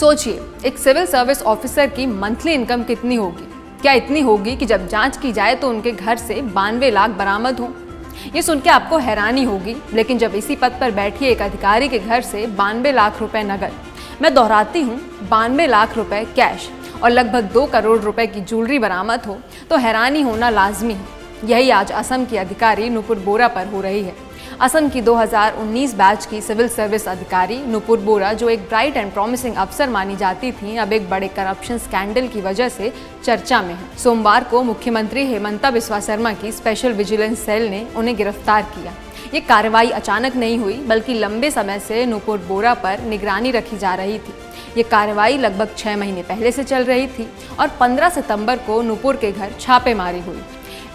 सोचिए, एक civil service officer की मंथली इनकम कितनी होगी? क्या इतनी होगी कि जब जांच की जाए तो उनके घर से 92 लाख बरामद हों? ये सुन के आपको हैरानी होगी, लेकिन जब इसी पद पर बैठे एक अधिकारी के घर से 92 लाख रुपए नगद, मैं दोहराती हूँ 92 लाख रुपए कैश और लगभग 2 करोड़ रुपए की ज्वेलरी बरामद हो तो हैरानी होना लाजमी है। यही आज असम की अधिकारी नुपुर बोरा पर हो रही है। असम की 2019 बैच की सिविल सर्विस अधिकारी नुपुर बोरा, जो एक ब्राइट एंड प्रॉमिसिंग अफसर मानी जाती थी, अब एक बड़े करप्शन स्कैंडल की वजह से चर्चा में है। सोमवार को मुख्यमंत्री हेमंता बिस्वा शर्मा की स्पेशल विजिलेंस सेल ने उन्हें गिरफ्तार किया। ये कार्रवाई अचानक नहीं हुई, बल्कि लंबे समय से नुपुर बोरा पर निगरानी रखी जा रही थी। ये कार्रवाई लगभग 6 महीने पहले से चल रही थी और 15 सितंबर को नुपुर के घर छापेमारी हुई।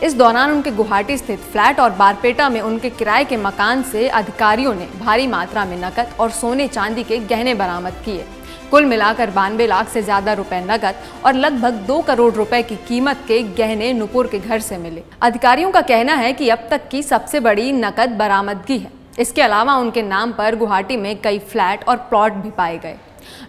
इस दौरान उनके गुवाहाटी स्थित फ्लैट और बारपेटा में उनके किराए के मकान से अधिकारियों ने भारी मात्रा में नकद और सोने चांदी के गहने बरामद किए। कुल मिलाकर 92 लाख से ज्यादा रुपए नकद और लगभग 2 करोड़ रुपए की कीमत के गहने नुपुर के घर से मिले। अधिकारियों का कहना है कि अब तक की सबसे बड़ी नकद बरामदगी है। इसके अलावा उनके नाम पर गुवाहाटी में कई फ्लैट और प्लॉट भी पाए गए।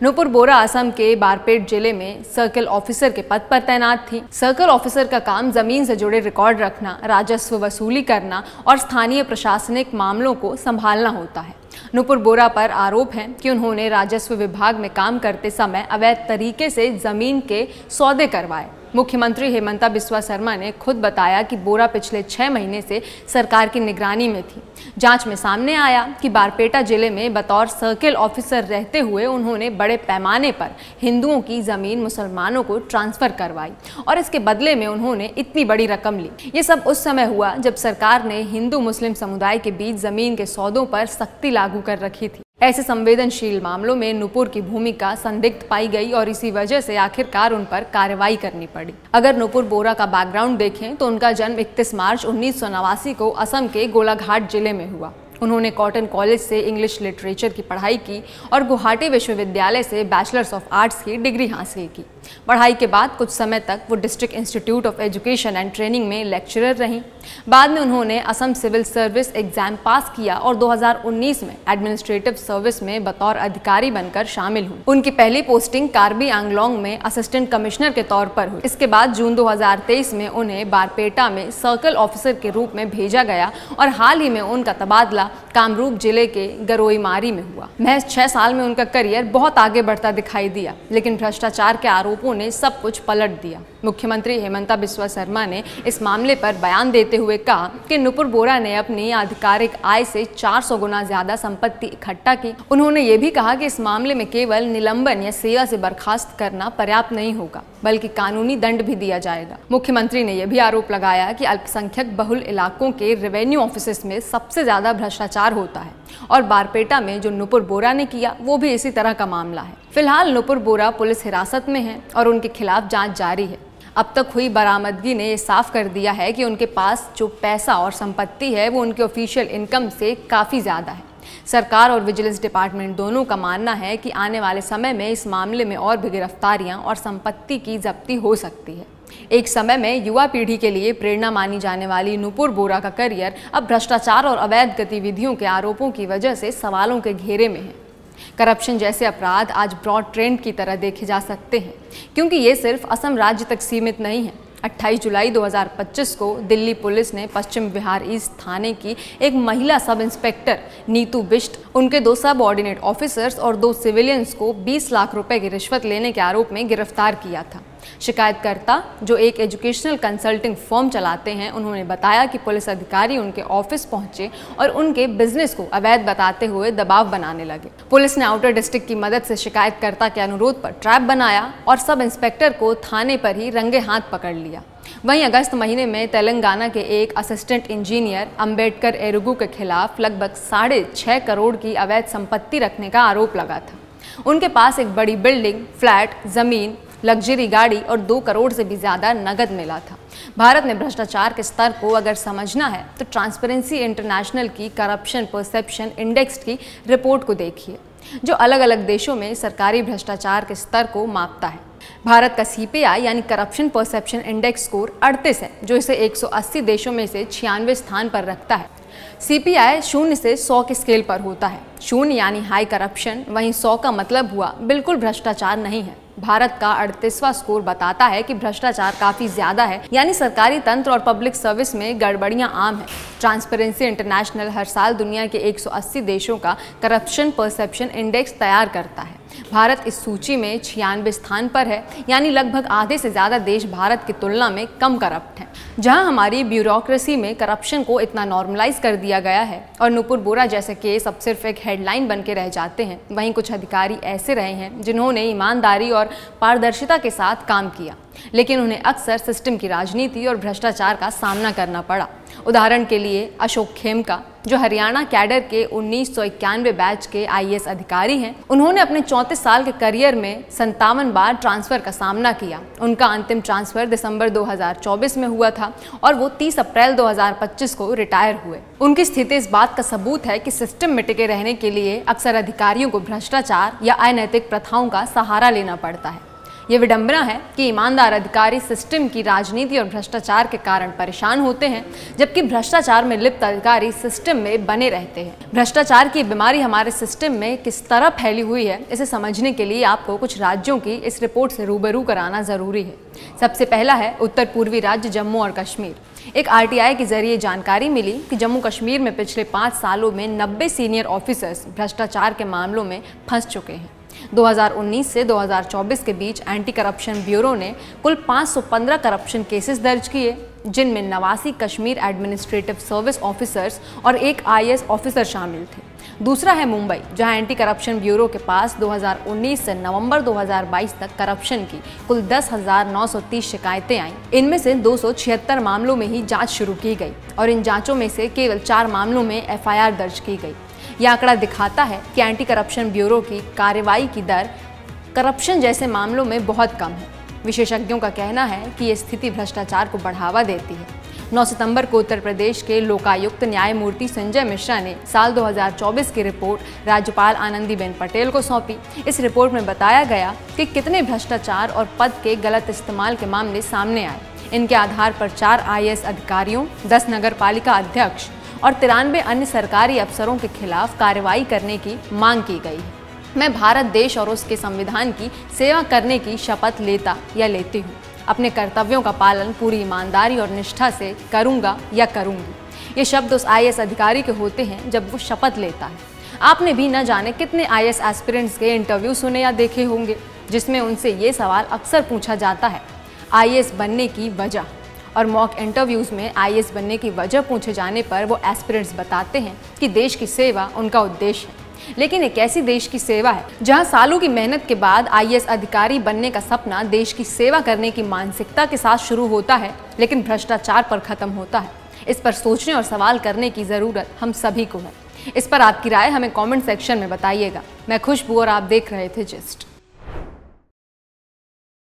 नुपुर बोरा असम के बारपेट जिले में सर्कल ऑफिसर के पद पर तैनात थी। सर्कल ऑफिसर का काम जमीन से जुड़े रिकॉर्ड रखना, राजस्व वसूली करना और स्थानीय प्रशासनिक मामलों को संभालना होता है। नुपुर बोरा पर आरोप है कि उन्होंने राजस्व विभाग में काम करते समय अवैध तरीके से जमीन के सौदे करवाए। मुख्यमंत्री हेमंता बिस्वा शर्मा ने खुद बताया कि बोरा पिछले 6 महीने से सरकार की निगरानी में थी। जांच में सामने आया कि बारपेटा जिले में बतौर सर्किल ऑफिसर रहते हुए उन्होंने बड़े पैमाने पर हिंदुओं की जमीन मुसलमानों को ट्रांसफर करवाई और इसके बदले में उन्होंने इतनी बड़ी रकम ली। ये सब उस समय हुआ जब सरकार ने हिंदू मुस्लिम समुदाय के बीच जमीन के सौदों पर सख्ती लागू कर रखी थी। ऐसे संवेदनशील मामलों में नुपुर की भूमिका संदिग्ध पाई गई और इसी वजह से आखिरकार उन पर कार्रवाई करनी पड़ी। अगर नुपुर बोरा का बैकग्राउंड देखें तो उनका जन्म 31 मार्च 1989 को असम के गोलाघाट जिले में हुआ। उन्होंने कॉटन कॉलेज से इंग्लिश लिटरेचर की पढ़ाई की और गुवाहाटी विश्वविद्यालय से बैचलर्स ऑफ आर्ट्स की डिग्री हासिल की। पढ़ाई के बाद कुछ समय तक वो District Institute of Education and Training में लेक्चरर रहीं। बाद में उन्होंने Assam Civil Service exam pass किया और 2019 में एडमिनिस्ट्रेटिव सर्विस में बतौर अधिकारी बनकर शामिल हुई। उनकी पहली पोस्टिंग कार्बी आंगलोंग में असिस्टेंट कमिश्नर के तौर पर हुई। इसके बाद जून 2023 में उन्हें बारपेटा में सर्कल ऑफिसर के रूप में भेजा गया और हाल ही में उनका तबादला कामरूप जिले के गरोईमारी में हुआ। महज 6 साल में उनका करियर बहुत आगे बढ़ता दिखाई दिया, लेकिन भ्रष्टाचार के आरोपों ने सब कुछ पलट दिया। मुख्यमंत्री हेमंता बिस्वा शर्मा ने इस मामले पर बयान देते हुए कहा कि नुपुर बोरा ने अपनी आधिकारिक आय से 400 गुना ज्यादा संपत्ति इकट्ठा की। उन्होंने ये भी कहा कि इस मामले में केवल निलंबन या सेवा से बर्खास्त करना पर्याप्त नहीं होगा, बल्कि कानूनी दंड भी दिया जाएगा। मुख्यमंत्री ने यह भी आरोप लगाया कि अल्पसंख्यक बहुल इलाकों के रेवेन्यू ऑफिस में सबसे ज्यादा भ्रष्टाचार होता है और बारपेटा में जो नुपुर बोरा ने किया वो भी इसी तरह का मामला है। फिलहाल नुपुर बोरा पुलिस हिरासत में है और उनके खिलाफ जांच जारी है। अब तक हुई बरामदगी ने ये साफ कर दिया है कि उनके पास जो पैसा और संपत्ति है वो उनके ऑफिशियल इनकम से काफ़ी ज़्यादा है। सरकार और विजिलेंस डिपार्टमेंट दोनों का मानना है कि आने वाले समय में इस मामले में और भी गिरफ्तारियां और संपत्ति की जब्ती हो सकती है। एक समय में युवा पीढ़ी के लिए प्रेरणा मानी जाने वाली नुपुर बोरा का करियर अब भ्रष्टाचार और अवैध गतिविधियों के आरोपों की वजह से सवालों के घेरे में है। करप्शन जैसे अपराध आज ब्रॉड ट्रेंड की तरह देखे जा सकते हैं, क्योंकि ये सिर्फ असम राज्य तक सीमित नहीं है। 28 जुलाई 2025 को दिल्ली पुलिस ने पश्चिम बिहार ईस्ट थाने की एक महिला सब इंस्पेक्टर नीतू बिष्ट, उनके 2 सब ऑर्डिनेट ऑफिसर्स और 2 सिविलियंस को 20 लाख रुपए की रिश्वत लेने के आरोप में गिरफ्तार किया था। शिकायतकर्ता, जो एक एजुकेशनल कंसल्टिंग फर्म चलाते हैं, उन्होंने बताया कि पुलिस अधिकारी उनके ऑफिस पहुंचे और उनके बिजनेस को अवैध बताते हुए दबाव बनाने लगे। पुलिस ने आउटर डिस्ट्रिक्ट की मदद से शिकायतकर्ता के अनुरोध पर ट्रैप बनाया और सब इंस्पेक्टर को थाने पर ही रंगे हाथ पकड़ लिया। वहीं अगस्त महीने में तेलंगाना के एक असिस्टेंट इंजीनियर अंबेडकर एरुगू के खिलाफ लगभग 6.5 करोड़ की अवैध संपत्ति रखने का आरोप लगा था। उनके पास एक बड़ी बिल्डिंग, फ्लैट, जमीन, लग्जरी गाड़ी और 2 करोड़ से भी ज़्यादा नगद मिला था। भारत में भ्रष्टाचार के स्तर को अगर समझना है तो ट्रांसपेरेंसी इंटरनेशनल की करप्शन परसेप्शन इंडेक्स की रिपोर्ट को देखिए, जो अलग अलग देशों में सरकारी भ्रष्टाचार के स्तर को मापता है। भारत का CPI यानी करप्शन परसेप्शन इंडेक्स स्कोर 38 है, जो इसे 180 देशों में से 96 स्थान पर रखता है। CPI 0 से 100 के स्केल पर होता है। 0 यानी हाई करप्शन, वहीं 100 का मतलब हुआ बिल्कुल भ्रष्टाचार नहीं है। भारत का 38वां स्कोर बताता है कि भ्रष्टाचार काफी ज्यादा है, यानी सरकारी तंत्र और पब्लिक सर्विस में गड़बड़ियां आम है। ट्रांसपेरेंसी इंटरनेशनल हर साल दुनिया के 180 देशों का करप्शन परसेप्शन इंडेक्स तैयार करता है। भारत इस सूची में 96 स्थान पर है, यानी लगभग आधे से ज्यादा देश भारत की तुलना में कम करप्ट हैं। जहां हमारी ब्यूरोक्रेसी में करप्शन को इतना नॉर्मलाइज कर दिया गया है और नुपुर बोरा जैसे केस अब सिर्फ एक हेडलाइन बन के रह जाते हैं, वहीं कुछ अधिकारी ऐसे रहे हैं जिन्होंने ईमानदारी और पारदर्शिता के साथ काम किया, लेकिन उन्हें अक्सर सिस्टम की राजनीति और भ्रष्टाचार का सामना करना पड़ा। उदाहरण के लिए अशोक खेमका, जो हरियाणा कैडर के 1991 बैच के IAS अधिकारी हैं, उन्होंने अपने 34 साल के करियर में 57 बार ट्रांसफर का सामना किया। उनका अंतिम ट्रांसफर दिसंबर 2024 में हुआ था और वो 30 अप्रैल 2025 को रिटायर हुए। उनकी स्थिति इस बात का सबूत है कि सिस्टम में टिके रहने के लिए अक्सर अधिकारियों को भ्रष्टाचार या अनैतिक प्रथाओं का सहारा लेना पड़ता है। ये विडंबना है कि ईमानदार अधिकारी सिस्टम की राजनीति और भ्रष्टाचार के कारण परेशान होते हैं, जबकि भ्रष्टाचार में लिप्त अधिकारी सिस्टम में बने रहते हैं। भ्रष्टाचार की बीमारी हमारे सिस्टम में किस तरह फैली हुई है, इसे समझने के लिए आपको कुछ राज्यों की इस रिपोर्ट से रूबरू कराना जरूरी है। सबसे पहला है उत्तर पूर्वी राज्य जम्मू और कश्मीर। एक RTI के जरिए जानकारी मिली कि जम्मू कश्मीर में पिछले 5 सालों में 90 सीनियर ऑफिसर्स भ्रष्टाचार के मामलों में फंस चुके हैं। 2019 से 2024 के बीच एंटी करप्शन ब्यूरो ने कुल 515 करप्शन केसेस दर्ज किए, जिनमें 89 कश्मीर एडमिनिस्ट्रेटिव सर्विस ऑफिसर्स और एक IAS ऑफिसर शामिल थे। दूसरा है मुंबई, जहां एंटी करप्शन ब्यूरो के पास 2019 से नवंबर 2022 तक करप्शन की कुल 10,930 शिकायतें आईं। इनमें से 276 मामलों में ही जांच शुरू की गई और इन जांचों में से केवल 4 मामलों में FIR दर्ज की गई। यह आंकड़ा दिखाता है कि एंटी करप्शन ब्यूरो की कार्रवाई की दर करप्शन जैसे मामलों में बहुत कम है। विशेषज्ञों का कहना है कि यह स्थिति भ्रष्टाचार को बढ़ावा देती है। 9 सितंबर को उत्तर प्रदेश के लोकायुक्त न्यायमूर्ति संजय मिश्रा ने साल 2024 की रिपोर्ट राज्यपाल आनंदीबेन पटेल को सौंपी। इस रिपोर्ट में बताया गया कि कितने भ्रष्टाचार और पद के गलत इस्तेमाल के मामले सामने आए। इनके आधार पर 4 IAS अधिकारियों, 10 नगरपालिका अध्यक्ष और 93 अन्य सरकारी अफसरों के खिलाफ कार्रवाई करने की मांग की गई है। मैं भारत देश और उसके संविधान की सेवा करने की शपथ लेता या लेती हूँ। अपने कर्तव्यों का पालन पूरी ईमानदारी और निष्ठा से करूँगा या करूँगी। ये शब्द उस IAS अधिकारी के होते हैं जब वो शपथ लेता है। आपने भी न जाने कितने IAS एस्पिरेंट्स के इंटरव्यू सुने या देखे होंगे, जिसमें उनसे ये सवाल अक्सर पूछा जाता है, IAS बनने की वजह। और मॉक इंटरव्यूज में IAS बनने की वजह पूछे जाने पर वो एस्पिरेंट्स बताते हैं कि देश की सेवा उनका उद्देश्य है। लेकिन एक ऐसी देश की सेवा है जहां सालों की मेहनत के बाद IAS अधिकारी बनने का सपना देश की सेवा करने की मानसिकता के साथ शुरू होता है, लेकिन भ्रष्टाचार पर खत्म होता है। इस पर सोचने और सवाल करने की जरूरत हम सभी को है। इस पर आपकी राय हमें कमेंट सेक्शन में बताइएगा। मैं खुशबू और आप देख रहे थे जिस्ट।